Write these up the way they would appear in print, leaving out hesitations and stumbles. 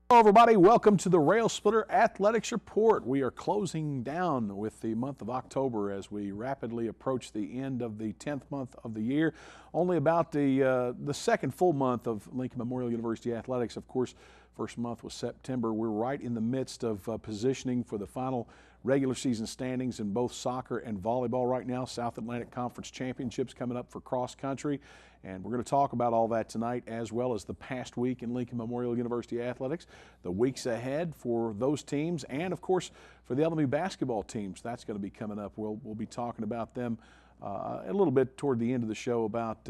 Hello everybody, welcome to the Railsplitter Athletics Report. We are closing down with the month of October as we rapidly approach the end of the 10th month of the year. Only about the second full month of Lincoln Memorial University Athletics. Of course, first month was September. We're right in the midst of positioning for the final regular season standings in both soccer and volleyball right now. South Atlantic Conference Championships coming up for cross country. And we're going to talk about all that tonight, as well as the past week in Lincoln Memorial University Athletics, the weeks ahead for those teams, and of course for the LMU basketball teams. That's going to be coming up. We'll be talking about them a little bit toward the end of the show about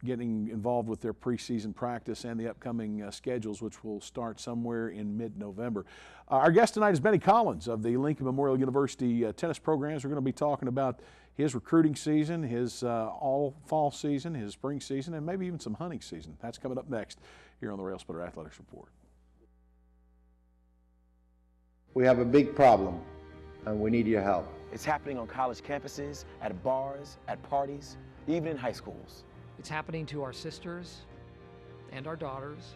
getting involved with their preseason practice and the upcoming schedules, which will start somewhere in mid-November. Our guest tonight is Benny Collins of the Lincoln Memorial University tennis programs. We're going to be talking about his recruiting season, his all-fall season, his spring season, and maybe even some hunting season. That's coming up next here on the Railsplitter Athletics Report. We have a big problem, and we need your help. It's happening on college campuses, at bars, at parties, even in high schools. It's happening to our sisters and our daughters,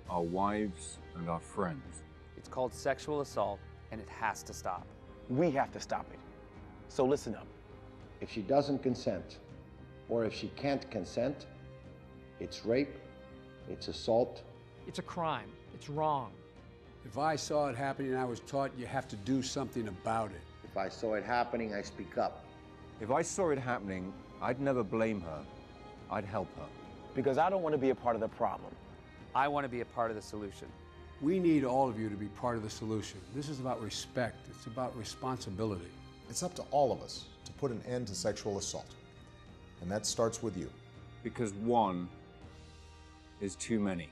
our wives and our friends. It's called sexual assault, and it has to stop. We have to stop it. So listen up. If she doesn't consent, or if she can't consent, it's rape, it's assault. It's a crime. It's wrong. If I saw it happening, I was taught you have to do something about it. If I saw it happening, I speak up. If I saw it happening, I'd never blame her. I'd help her. Because I don't want to be a part of the problem. I want to be a part of the solution. We need all of you to be part of the solution. This is about respect. It's about responsibility. It's up to all of us to put an end to sexual assault. And that starts with you. Because one is too many.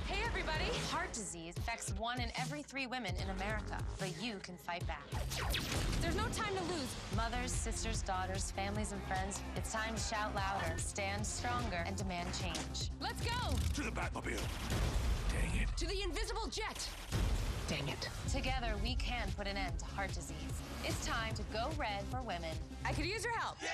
Hey everybody! Heart disease affects 1 in every 3 women in America, but you can fight back. There's no time to lose. Mothers, sisters, daughters, families, and friends, it's time to shout louder, stand stronger, and demand change. Let's go! To the Batmobile! Dang it. To the invisible jet! Dang it. Together, we can put an end to heart disease. It's time to go red for women. I could use your help. Yeah!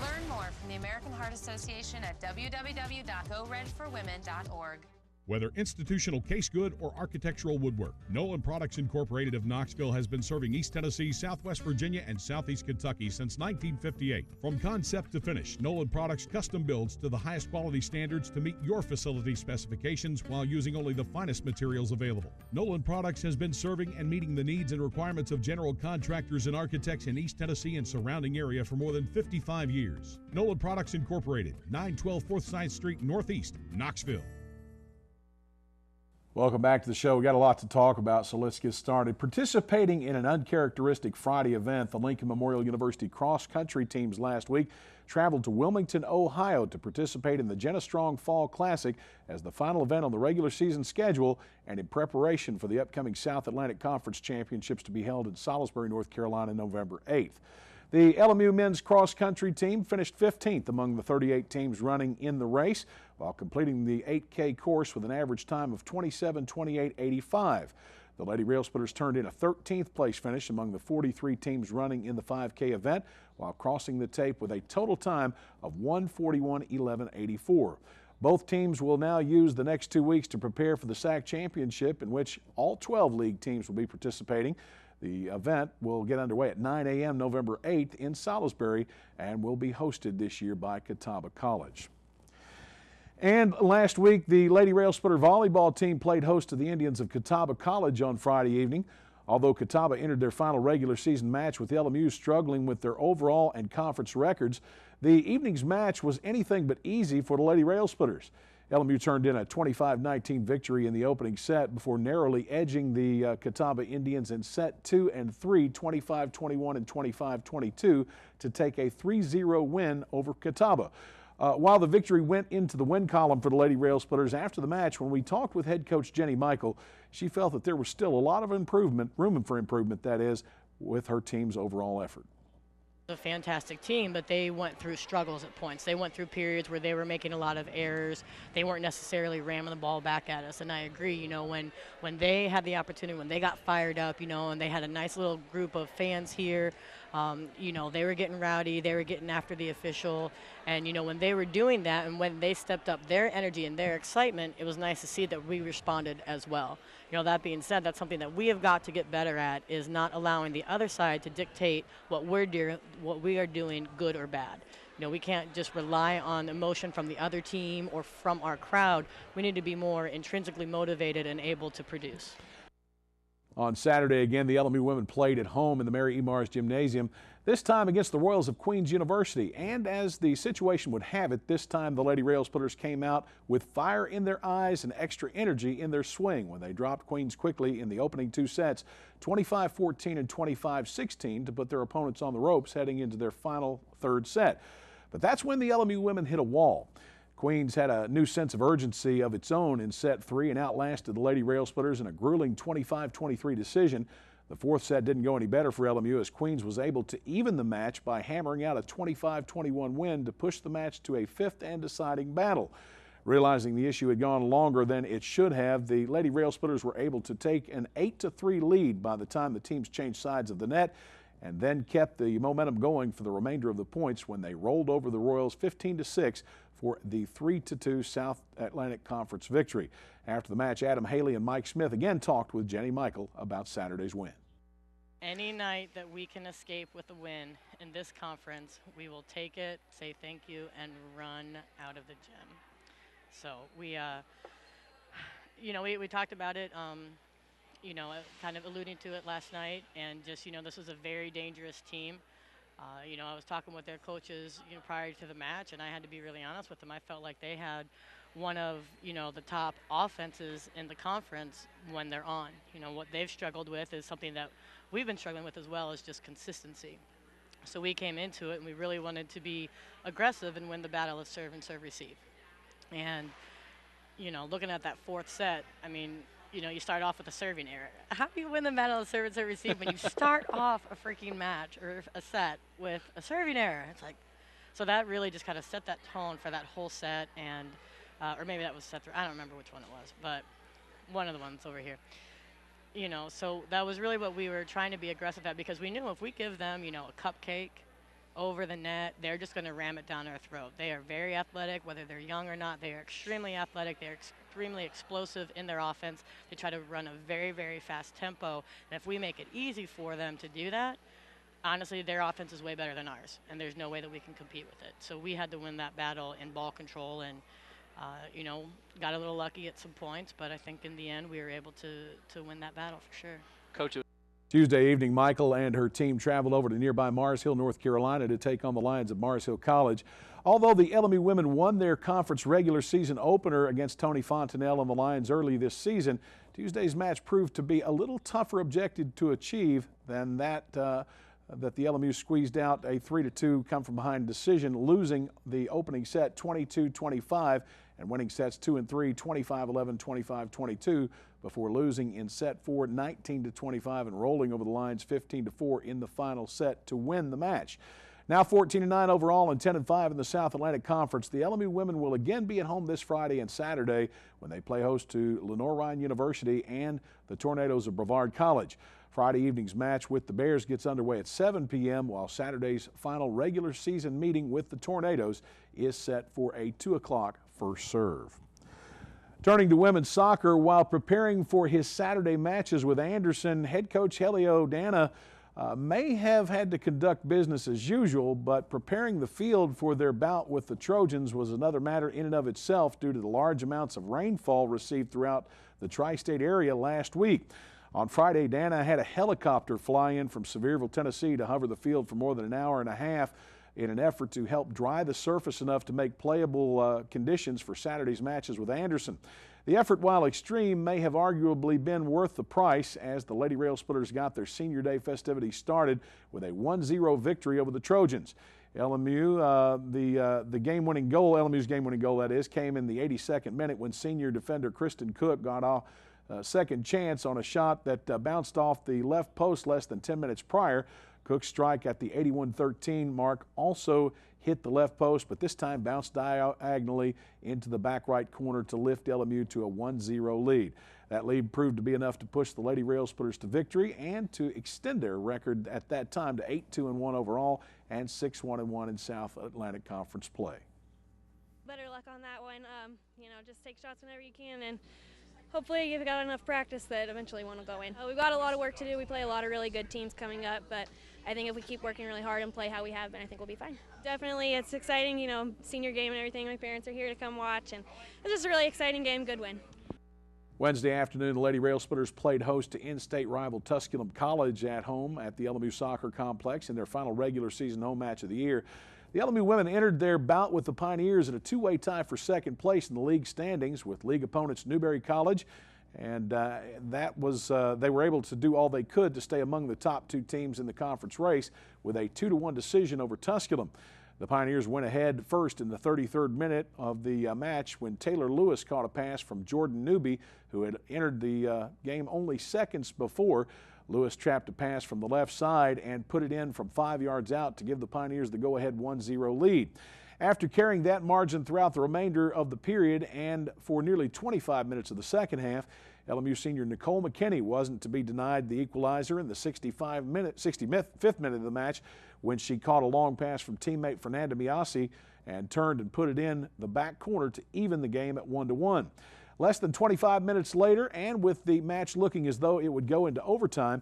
Learn more from the American Heart Association at www.goredforwomen.org. Whether institutional case good or architectural woodwork, Nolan Products Incorporated of Knoxville has been serving East Tennessee, Southwest Virginia, and Southeast Kentucky since 1958. From concept to finish, Nolan Products custom builds to the highest quality standards to meet your facility specifications while using only the finest materials available. Nolan Products has been serving and meeting the needs and requirements of general contractors and architects in East Tennessee and surrounding area for more than 55 years. Nolan Products Incorporated, 912 4th Science Street Northeast, Knoxville. Welcome back to the show. We got a lot to talk about, so let's get started. Participating in an uncharacteristic Friday event, the Lincoln Memorial University cross-country teams last week traveled to Wilmington, Ohio to participate in the Jenna Strong Fall Classic as the final event on the regular season schedule and in preparation for the upcoming South Atlantic Conference Championships to be held in Salisbury, North Carolina, November 8th. The LMU men's cross-country team finished 15th among the 38 teams running in the race while completing the 8K course with an average time of 27:28:85. The Lady Railsplitters turned in a 13th place finish among the 43 teams running in the 5K event while crossing the tape with a total time of 1:41:11:84. Both teams will now use the next 2 weeks to prepare for the SAC Championship, in which all 12 league teams will be participating. The event will get underway at 9 a.m. November 8th in Salisbury and will be hosted this year by Catawba College. And last week, the Lady Railsplitter volleyball team played host to the Indians of Catawba College on Friday evening. Although Catawba entered their final regular season match with LMU struggling with their overall and conference records, the evening's match was anything but easy for the Lady Railsplitters. LMU turned in a 25-19 victory in the opening set before narrowly edging the Catawba Indians in set 2 and 3, 25-21 and 25-22, to take a 3-0 win over Catawba. While the victory went into the win column for the Lady Railsplitters, after the match, when we talked with head coach Jenny Michael, she felt that there was still a lot of improvement, room for improvement, that is, with her team's overall effort. A fantastic team, but they went through struggles at points. They went through periods where they were making a lot of errors. They weren't necessarily ramming the ball back at us. And I agree, you know, when they had the opportunity, when they got fired up, you know, and they had a nice little group of fans here, You know, they were getting rowdy, they were getting after the official, and you know, when they were doing that and when they stepped up their energy and their excitement, it was nice to see that we responded as well. You know, that being said, that's something that we have got to get better at, is not allowing the other side to dictate what we are doing, good or bad. You know, we can't just rely on emotion from the other team or from our crowd. We need to be more intrinsically motivated and able to produce. On Saturday, again, the LMU women played at home in the Mary E. Mars Gymnasium, this time against the Royals of Queens University. And as the situation would have it, this time the Lady Railsplitters came out with fire in their eyes and extra energy in their swing when they dropped Queens quickly in the opening 2 sets, 25-14 and 25-16, to put their opponents on the ropes heading into their final 3rd set. But that's when the LMU women hit a wall. Queens had a new sense of urgency of its own in set 3 and outlasted the Lady Railsplitters in a grueling 25-23 decision. The 4th set didn't go any better for LMU as Queens was able to even the match by hammering out a 25-21 win to push the match to a 5th and deciding battle. Realizing the issue had gone longer than it should have, the Lady Railsplitters were able to take an 8-3 lead by the time the teams changed sides of the net, and then kept the momentum going for the remainder of the points when they rolled over the Royals 15-6 for the 3-2 South Atlantic Conference victory. After the match, Adam Haley and Mike Smith again talked with Jenny Michael about Saturday's win. Any night that we can escape with a win in this conference, we will take it, say thank you, and run out of the gym. So we, you know, we talked about it, you know, kind of alluding to it last night, and just, you know, this is a very dangerous team. You know, I was talking with their coaches, you know, prior to the match, and I had to be really honest with them. I felt like they had one of, you know, the top offenses in the conference when they're on. You know, what they've struggled with is something that we've been struggling with as well, is just consistency. So we came into it and we really wanted to be aggressive and win the battle of serve and serve receive. And, you know, looking at that 4th set, I mean, you know, you start off with a serving error. How do you win the battle of serve and serve receive when you start off a freaking match or a set with a serving error? It's like, so that really just kind of set that tone for that whole set, and or maybe that was set 3. I don't remember which one it was, but one of the ones over here. You know, so that was really what we were trying to be aggressive at, because we knew if we give them, you know, a cupcake over the net, they're just going to ram it down our throat. They are very athletic, whether they're young or not. They are extremely athletic. They're extremely explosive in their offense. They try to run a very, very fast tempo. And if we make it easy for them to do that, honestly, their offense is way better than ours, and there's no way that we can compete with it. So we had to win that battle in ball control, and you know, got a little lucky at some points, but I think in the end we were able to win that battle for sure. Coach, Tuesday evening, Michael and her team traveled over to nearby Mars Hill, North Carolina to take on the Lions of Mars Hill College. Although the LMU women won their conference regular season opener against Tony Fontenelle and the Lions early this season, Tuesday's match proved to be a little tougher objective to achieve than that the LMU squeezed out a 3-2 come from behind decision, losing the opening set 22-25 and winning sets 2 and 3, 25-11, 25-22, before losing in set 4 19-25 and rolling over the Lions 15-4 in the final set to win the match. Now 14-9 overall and 10-5 in the South Atlantic Conference. The LMU women will again be at home this Friday and Saturday when they play host to Lenoir-Rhyne University and the Tornadoes of Brevard College. Friday evening's match with the Bears gets underway at 7 p.m., while Saturday's final regular season meeting with the Tornadoes is set for a 2 o'clock first serve. Turning to women's soccer, while preparing for his Saturday matches with Anderson, head coach Helio Dana may have had to conduct business as usual, but preparing the field for their bout with the Trojans was another matter in and of itself due to the large amounts of rainfall received throughout the tri-state area last week. On Friday, Dana had a helicopter fly in from Sevierville, Tennessee to hover the field for more than an hour and a half in an effort to help dry the surface enough to make playable conditions for Saturday's matches with Anderson. The effort, while extreme, may have arguably been worth the price, as the Lady Railsplitters got their Senior Day festivities started with a 1-0 victory over the Trojans. LMU, the game-winning goal, LMU's game-winning goal, that is, came in the 82nd minute when senior defender Kristen Cook got off second chance on a shot that bounced off the left post less than 10 minutes prior. Cook's strike at the 81-13 mark also hit the left post, but this time bounced diagonally into the back right corner to lift LMU to a 1-0 lead. That lead proved to be enough to push the Lady Railsplitters to victory and to extend their record at that time to 8-2-1 overall and 6-1-1 in South Atlantic Conference play. Better luck on that one. You know, just take shots whenever you can, and hopefully you've got enough practice that eventually one will go in. We've got a lot of work to do. We play a lot of really good teams coming up, but I think if we keep working really hard and play how we have been, I think we'll be fine. Definitely, it's exciting, you know, senior game and everything. My parents are here to come watch, and it's just a really exciting game, good win. Wednesday afternoon, the Lady Railsplitters played host to in-state rival Tusculum College at home at the LMU Soccer Complex in their final regular season home match of the year. The LMU women entered their bout with the Pioneers in a two-way tie for second place in the league standings with league opponents Newberry College, and they were able to do all they could to stay among the top two teams in the conference race with a 2-1 decision over Tusculum. The Pioneers went ahead first in the 33rd minute of the match when Taylor Lewis caught a pass from Jordan Newby, who had entered the game only seconds before. Lewis trapped a pass from the left side and put it in from 5 yards out to give the Pioneers the go-ahead 1-0 lead. After carrying that margin throughout the remainder of the period and for nearly 25 minutes of the second half, LMU senior Nicole McKinney wasn't to be denied the equalizer in the 65th minute of the match when she caught a long pass from teammate Fernanda Miasi and turned and put it in the back corner to even the game at 1-1. Less than 25 minutes later, and with the match looking as though it would go into overtime,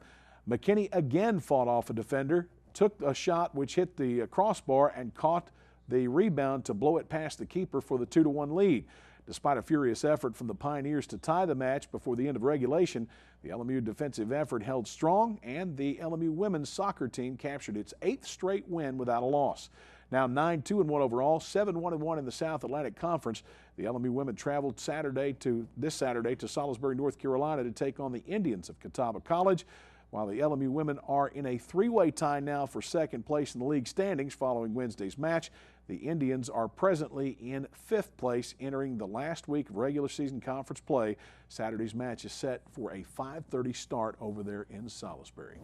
McKinney again fought off a defender, took a shot which hit the crossbar and caught the rebound to blow it past the keeper for the 2-1 lead. Despite a furious effort from the Pioneers to tie the match before the end of regulation, the LMU defensive effort held strong, and the LMU women's soccer team captured its 8th straight win without a loss. Now 9-2-1 overall, 7-1-1 in the South Atlantic Conference. The LMU women traveled this Saturday to Salisbury, North Carolina to take on the Indians of Catawba College. While the LMU women are in a three-way tie now for second place in the league standings following Wednesday's match, the Indians are presently in 5th place entering the last week of regular season conference play. Saturday's match is set for a 5:30 start over there in Salisbury.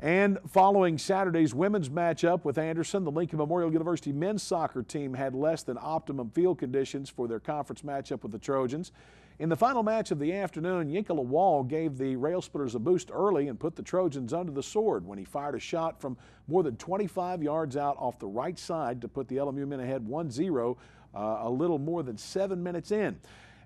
And following Saturday's women's matchup with Anderson, the Lincoln Memorial University men's soccer team had less than optimum field conditions for their conference matchup with the Trojans. In the final match of the afternoon, Yinkala Wall gave the Railsplitters a boost early and put the Trojans under the sword when he fired a shot from more than 25 yards out off the right side to put the LMU men ahead 1-0 a little more than 7 minutes in.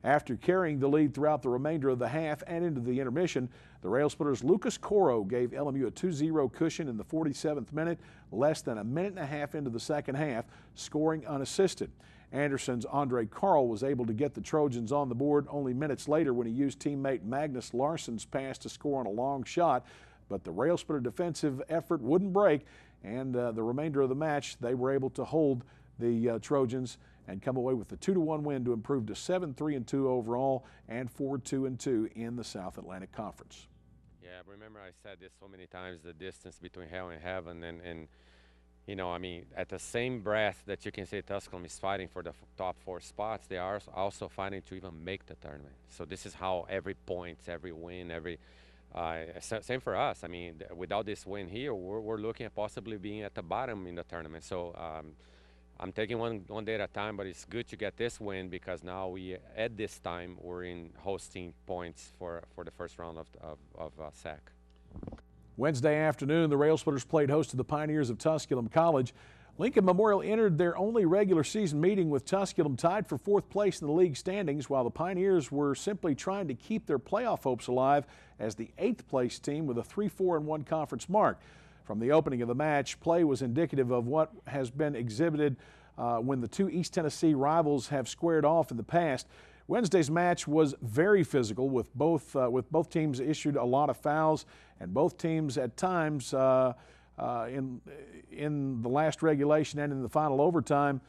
After carrying the lead throughout the remainder of the half and into the intermission, the Railsplitters' Lucas Coro gave LMU a 2-0 cushion in the 47th minute, less than a minute and a half into the second half, scoring unassisted. Anderson's Andre Carl was able to get the Trojans on the board only minutes later when he used teammate Magnus Larsson's pass to score on a long shot, but the Railsplitter defensive effort wouldn't break, and the remainder of the match they were able to hold the Trojans and come away with the 2-1 win to improve to 7-3-2 overall and 4-2-2 in the South Atlantic Conference. Yeah, remember I said this so many times, the distance between hell and heaven, and you know, I mean, at the same breath that you can say Tusculum is fighting for the top 4 spots, they are also fighting to even make the tournament. So this is how every point, every win, same for us. I mean, without this win here, we're looking at possibly being at the bottom in the tournament. So I'm taking one day at a time, but it's good to get this win because now at this time, we're in hosting points for the first round of SAC. Wednesday afternoon, the Railsplitters played host to the Pioneers of Tusculum College. Lincoln Memorial entered their only regular season meeting with Tusculum tied for 4th place in the league standings, while the Pioneers were simply trying to keep their playoff hopes alive as the 8th place team with a 3-4-1 conference mark. From the opening of the match, play was indicative of what has been exhibited when the two East Tennessee rivals have squared off in the past. Wednesday's match was very physical with both teams issued a lot of fouls, and both teams at times in the last regulation and in the final overtime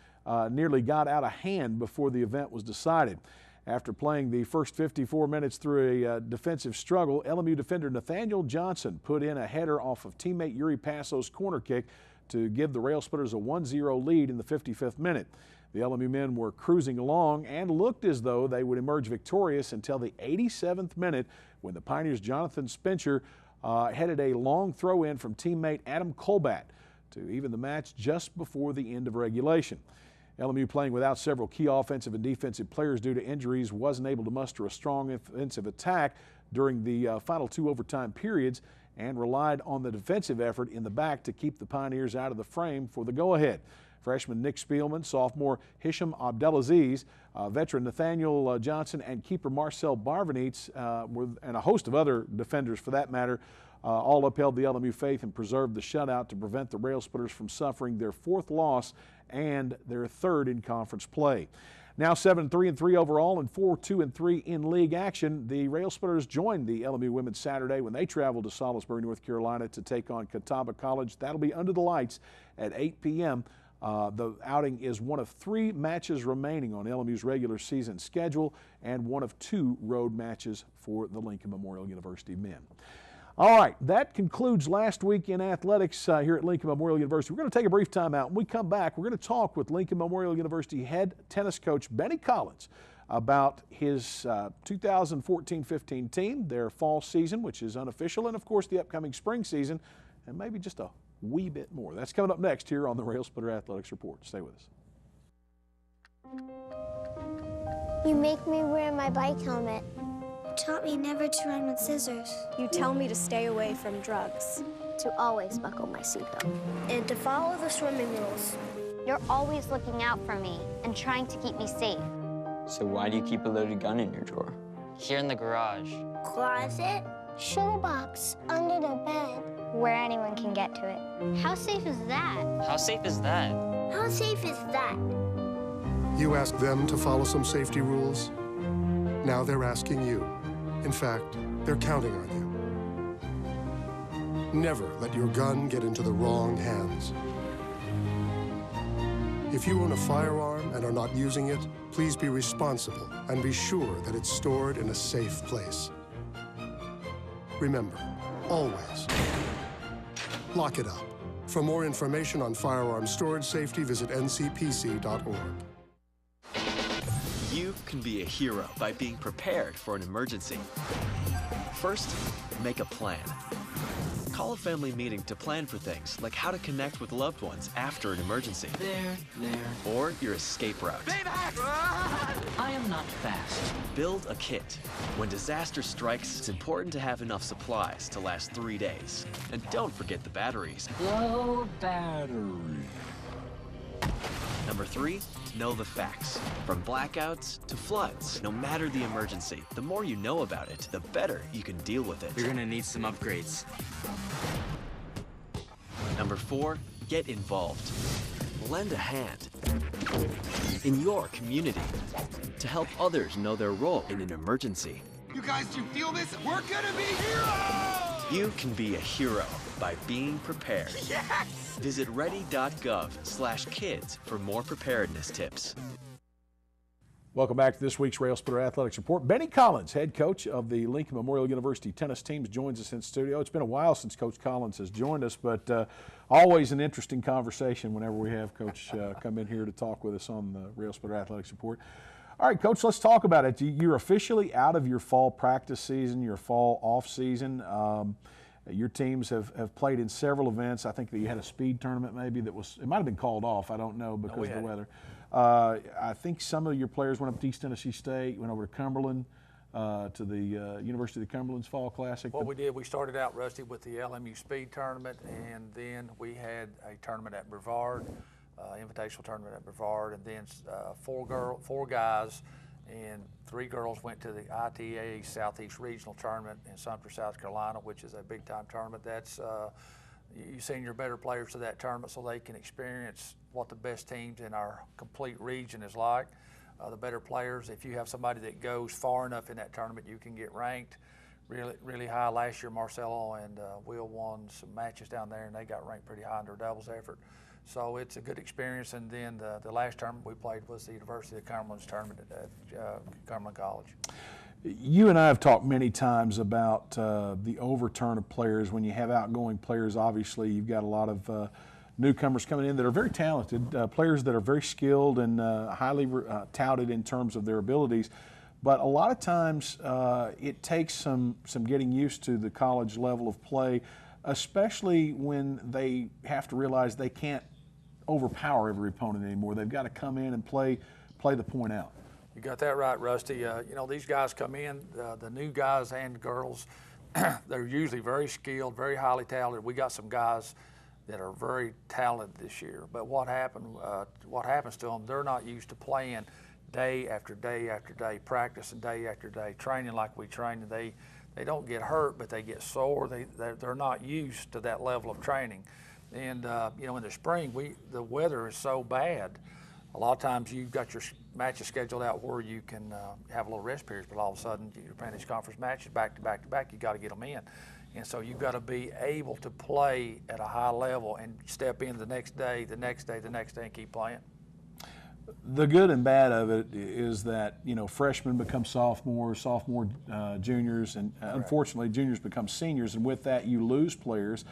nearly got out of hand before the event was decided. After playing the first 54 minutes through a defensive struggle, LMU defender Nathaniel Johnson put in a header off of teammate Yuri Passo's corner kick to give the Railsplitters a 1-0 lead in the 55th minute. The LMU men were cruising along and looked as though they would emerge victorious until the 87th minute when the Pioneers' Jonathan Spencer headed a long throw in from teammate Adam Colbat to even the match just before the end of regulation. LMU, playing without several key offensive and defensive players due to injuries, wasn't able to muster a strong offensive attack during the final 2 overtime periods and relied on the defensive effort in the back to keep the Pioneers out of the frame for the go-ahead. Freshman Nick Spielman, sophomore Hisham Abdelaziz, veteran Nathaniel Johnson, and keeper Marcel Barvanitz, and a host of other defenders for that matter, all upheld the LMU faith and preserved the shutout to prevent the Railsplitters from suffering their 4th loss and their 3rd in conference play. Now 7-3-3 overall and 4-2-3 in league action. The Railsplitters joined the LMU women Saturday when they traveled to Salisbury, North Carolina to take on Catawba College. That'll be under the lights at 8 p.m. The outing is one of 3 matches remaining on LMU's regular season schedule and one of 2 road matches for the Lincoln Memorial University men. All right, that concludes last week in athletics here at Lincoln Memorial University. We're going to take a brief time out. When we come back, we're going to talk with Lincoln Memorial University head tennis coach Benny Collins about his 2014-15 team, their fall season, which is unofficial, and of course the upcoming spring season, and maybe just a wee bit more. That's coming up next here on the Railsplitter Athletics Report. Stay with us. You make me wear my bike helmet. Taught me never to run with scissors. You tell me to stay away from drugs. To always buckle my seatbelt. And to follow the swimming rules. You're always looking out for me and trying to keep me safe. So why do you keep a loaded gun in your drawer? Here in the garage. Closet. Shoe box under the bed. Where anyone can get to it. How safe is that? How safe is that? How safe is that? You asked them to follow some safety rules. Now they're asking you. In fact, they're counting on you. Never let your gun get into the wrong hands. If you own a firearm and are not using it, please be responsible and be sure that it's stored in a safe place. Remember, always lock it up. For more information on firearm storage safety, visit ncpc.org. You can be a hero by being prepared for an emergency. First, make a plan. Call a family meeting to plan for things like how to connect with loved ones after an emergency. There. Or your escape route. I am not fast. Build a kit. When disaster strikes, it's important to have enough supplies to last 3 days. And don't forget the batteries. Low battery. Number 3, know the facts. From blackouts to floods, no matter the emergency, the more you know about it, the better you can deal with it. You're gonna need some upgrades. Number 4, get involved. Lend a hand in your community to help others know their role in an emergency. You guys, do you feel this? We're gonna be heroes! You can be a hero by being prepared. Yes! Visit ready.gov/kids for more preparedness tips. Welcome back to this week's Railsplitter Athletics Report. Benny Collins, head coach of the Lincoln Memorial University tennis teams, joins us in studio. It's been a while since Coach Collins has joined us, but always an interesting conversation whenever we have Coach come in here to talk with us on the Railsplitter Athletics Report. All right, Coach, let's talk about it. You're officially out of your fall practice season, your fall off season. Your teams have played in several events. I think that you had a speed tournament maybe that was, it might have been called off, I don't know, because of the weather. I think some of your players went up to East Tennessee State, went over to Cumberland, to the University of the Cumberland's Fall Classic. What we did, we started out, Rusty, with the LMU speed tournament, and then we had a tournament at Brevard, invitational tournament at Brevard, and then four guys and 3 girls went to the ITA Southeast Regional Tournament in Sumter, South Carolina, which is a big-time tournament. That's you send your better players to that tournament so they can experience what the best teams in our complete region is like. The better players, if you have somebody that goes far enough in that tournament, you can get ranked really high. Last year, Marcelo and Will won some matches down there, and they got ranked pretty high in their doubles effort. So it's a good experience. And then the last tournament we played was the University of Cumberland's tournament at Cumberland College. You and I have talked many times about the overturn of players. When you have outgoing players, obviously you've got a lot of newcomers coming in that are very talented, players that are very skilled and highly touted in terms of their abilities. But a lot of times it takes some getting used to the college level of play, especially when they have to realize they can't overpower every opponent anymore. They've got to come in and play the point out. You got that right, Rusty. You know, these guys come in, the new guys and girls, they're usually very skilled, very highly talented. We got some guys that are very talented this year. But what happens to them, they're not used to playing day after day after day, practicing day after day, training like we train. They don't get hurt, but they get sore. They're not used to that level of training. And you know, in the spring, the weather is so bad. A lot of times you've got your matches scheduled out where you can have a little rest periods, but all of a sudden you're playing these conference matches back to back to back. You got to get them in, and so you've got to be able to play at a high level and step in the next day, the next day, the next day, and keep playing. The good and bad of it is that, you know, freshmen become sophomores, juniors, and unfortunately juniors become seniors, and with that you lose players.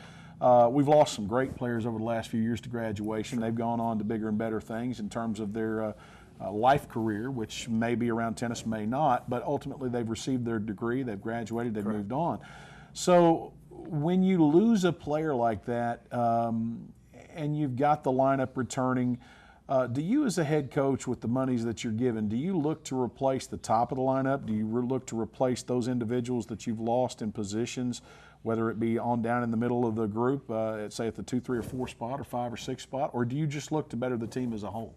We've lost some great players over the last few years to graduation. They've gone on to bigger and better things in terms of their life career, which may be around tennis, may not, but ultimately they've received their degree, they've graduated, they've moved on. So when you lose a player like that and you've got the lineup returning, do you as a head coach, with the monies that you're given, do you look to replace the top of the lineup? Do you look to replace those individuals that you've lost in positions, whether it be on down in the middle of the group, say at the 2, 3, or 4 spot, or 5 or 6 spot, or do you just look to better the team as a whole?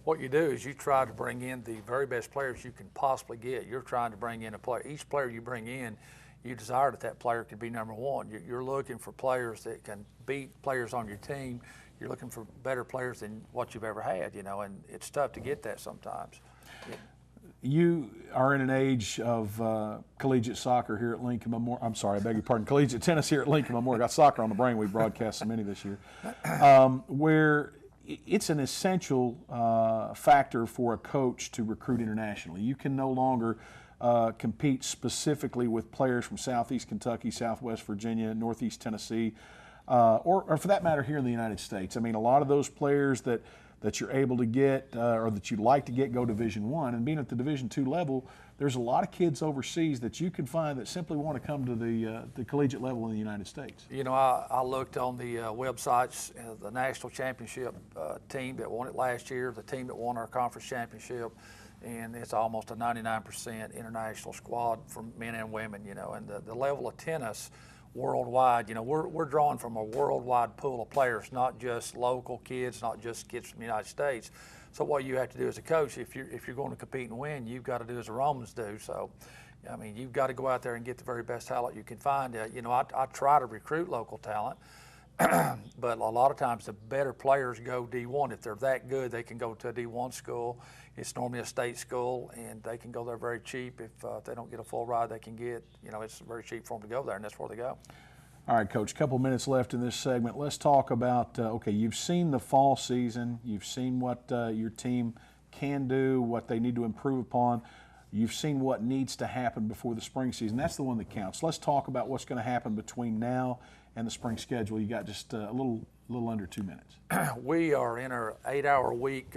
What you do is you try to bring in the very best players you can possibly get. You're trying to bring in a player. Each player you bring in, you desire that player can be #1. You're looking for players that can beat players on your team. You're looking for better players than what you've ever had, you know, and it's tough to get that sometimes. You are in an age of collegiate soccer here at Lincoln Memorial. I'm sorry, I beg your pardon. Collegiate tennis here at Lincoln Memorial. Got soccer on the brain. We broadcast so many this year, where it's an essential factor for a coach to recruit internationally. You can no longer compete specifically with players from Southeast Kentucky, Southwest Virginia, Northeast Tennessee, or for that matter here in the United States. I mean, a lot of those players that you're able to get or that you'd like to get go Division I, and being at the Division II level, there's a lot of kids overseas that you can find that simply want to come to the collegiate level in the United States. You know, I looked on the websites, the national championship team that won it last year, the team that won our conference championship, and it's almost a 99% international squad from men and women, you know, and the level of tennis worldwide, you know, we're drawing from a worldwide pool of players, not just local kids, not just kids from the United States. So what you have to do as a coach, if you're going to compete and win, you've got to do as the Romans do. So, I mean, you've got to go out there and get the very best talent you can find. You know, I try to recruit local talent, but a lot of times the better players go D1. If they're that good, they can go to a D1 school. It's normally a state school, and they can go there very cheap. If they don't get a full ride, they can get, you know, it's very cheap for them to go there, and that's where they go. All right, Coach, a couple minutes left in this segment. Let's talk about, okay, you've seen the fall season. You've seen what your team can do, what they need to improve upon. You've seen what needs to happen before the spring season. That's the one that counts. Let's talk about what's going to happen between now and the spring schedule. You got just a little under 2 minutes. We are in our 8-hour week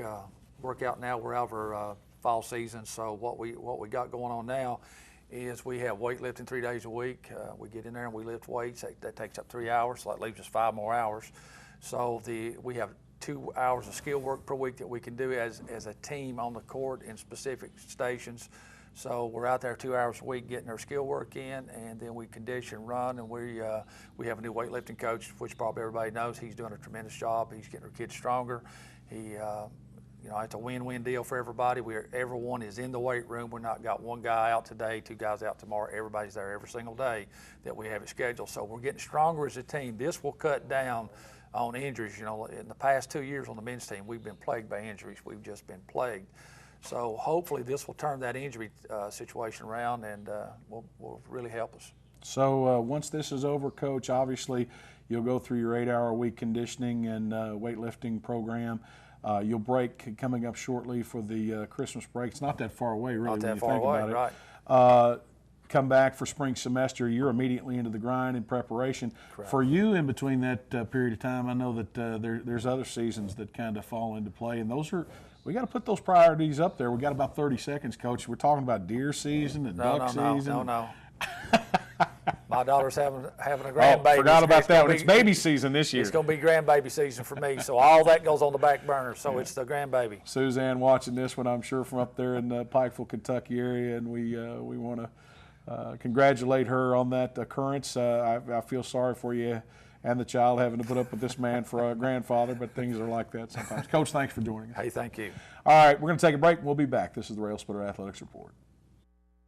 workout now. We're out of our fall season, so what we got going on now is we have weightlifting 3 days a week. We get in there and we lift weights. That takes up 3 hours, so that leaves us 5 more hours. So we have 2 hours of skill work per week that we can do as a team on the court in specific stations. So we're out there 2 hours a week getting our skill work in, and then we condition, run, and we have a new weightlifting coach, which probably everybody knows. He's doing a tremendous job. He's getting our kids stronger. You know, it's a win-win deal for everybody. Everyone is in the weight room. We're not got one guy out today, 2 guys out tomorrow. Everybody's there every single day that we have it scheduled. So we're getting stronger as a team. This will cut down on injuries. You know, in the past 2 years on the men's team, we've been plagued by injuries. We've just been plagued. So hopefully this will turn that injury situation around and will really help us. So once this is over, Coach, obviously you'll go through your 8-hour week conditioning and weightlifting program. You'll break coming up shortly for the Christmas break. It's not that far away, really, not that when you far think away, about it. Right. come back for spring semester, you're immediately into the grind and preparation. Correct. For you, in between that period of time, I know that there's other seasons that kind of fall into play, and those are, we got to put those priorities up there. We got about 30 seconds, Coach. We're talking about deer season and duck season. No. My daughter's having a grandbaby. Forgot about that one. It's baby season this year. It's going to be grandbaby season for me, so all that goes on the back burner. So it's the grandbaby. Suzanne watching this one, I'm sure, from up there in the Pikeville, Kentucky area, and we want to congratulate her on that occurrence. I feel sorry for you and the child having to put up with this man for a grandfather, but things are like that sometimes. Coach, thanks for joining us. Hey, thank you. All right, we're going to take a break, and we'll be back. This is the Railsplitter Athletics Report.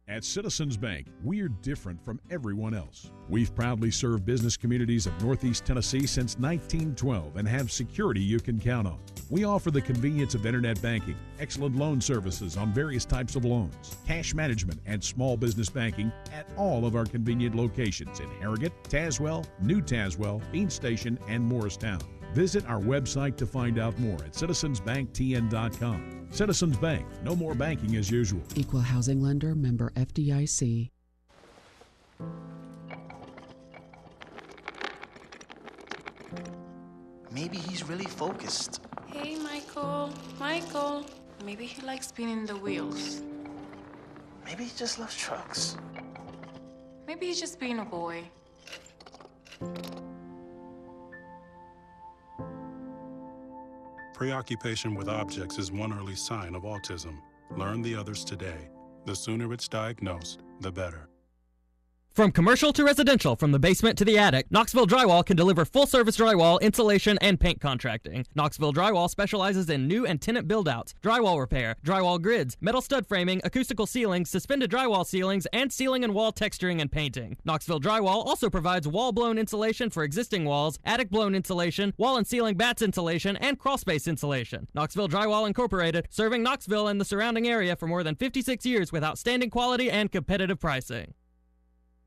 At Citizens Bank, we're different from everyone else. We've proudly served business communities of Northeast Tennessee since 1912 and have security you can count on. We offer the convenience of internet banking, excellent loan services on various types of loans, cash management, and small business banking at all of our convenient locations in Harrogate, Tazewell, New Tazewell, Bean Station, and Morristown. Visit our website to find out more at citizensbanktn.com. Citizens Bank, no more banking as usual. Equal housing lender, member FDIC. Maybe he's really focused. Hey, Michael. Michael. Maybe he likes spinning the wheels. Maybe he just loves trucks. Maybe he's just being a boy. Preoccupation with objects is one early sign of autism. Learn the others today. The sooner it's diagnosed, the better. From commercial to residential, from the basement to the attic, Knoxville Drywall can deliver full-service drywall, insulation, and paint contracting. Knoxville Drywall specializes in new and tenant build-outs, drywall repair, drywall grids, metal stud framing, acoustical ceilings, suspended drywall ceilings, and ceiling and wall texturing and painting. Knoxville Drywall also provides wall-blown insulation for existing walls, attic-blown insulation, wall and ceiling batts insulation, and crawlspace insulation. Knoxville Drywall Incorporated, serving Knoxville and the surrounding area for more than 56 years with outstanding quality and competitive pricing.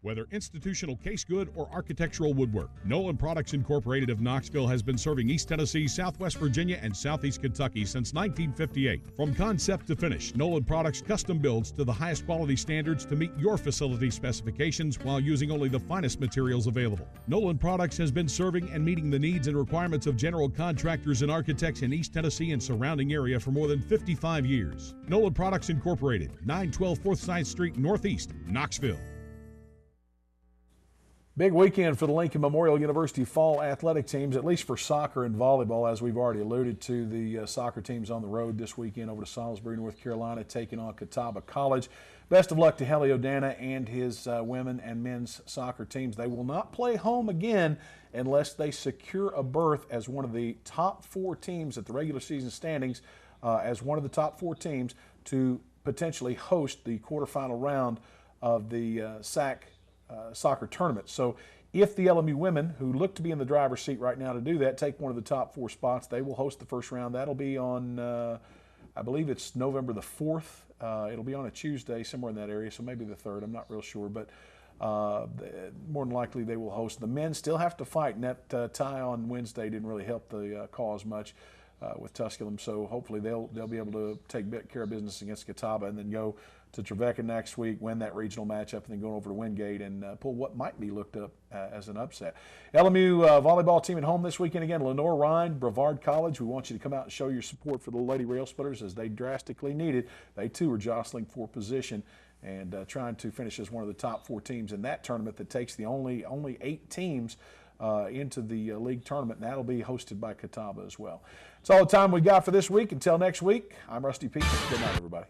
Whether institutional case good or architectural woodwork, Nolan Products Incorporated of Knoxville has been serving East Tennessee, Southwest Virginia, and Southeast Kentucky since 1958. From concept to finish, Nolan Products custom builds to the highest quality standards to meet your facility specifications while using only the finest materials available. Nolan Products has been serving and meeting the needs and requirements of general contractors and architects in East Tennessee and surrounding area for more than 55 years. Nolan Products Incorporated, 912 4th Side Street Northeast, Knoxville. Big weekend for the Lincoln Memorial University fall athletic teams, at least for soccer and volleyball, as we've already alluded to. The soccer team's on the road this weekend over to Salisbury, North Carolina, taking on Catawba College. Best of luck to Helio Dana and his women and men's soccer teams. They will not play home again unless they secure a berth as one of the top 4 teams at the regular season standings, as one of the top 4 teams to potentially host the quarterfinal round of the SAC soccer tournament. So if the LMU women, who look to be in the driver's seat right now to do that, take one of the top 4 spots, they will host the first round. That'll be on, I believe it's November the 4th. It'll be on a Tuesday, somewhere in that area, so maybe the 3rd. I'm not real sure, but more than likely they will host. The men still have to fight, and that tie on Wednesday didn't really help the cause much with Tusculum, so hopefully they'll be able to take care of business against Catawba and then go to Trevecca next week, win that regional matchup, and then go over to Wingate and pull what might be looked up as an upset. LMU volleyball team at home this weekend again. Lenore Ryan, Brevard College. We want you to come out and show your support for the Lady Railsplitters as they drastically need it. They too are jostling for position and trying to finish as one of the top 4 teams in that tournament that takes the only 8 teams into the league tournament, and that'll be hosted by Catawba as well. That's all the time we got for this week. Until next week, I'm Rusty Peace. Good night, everybody.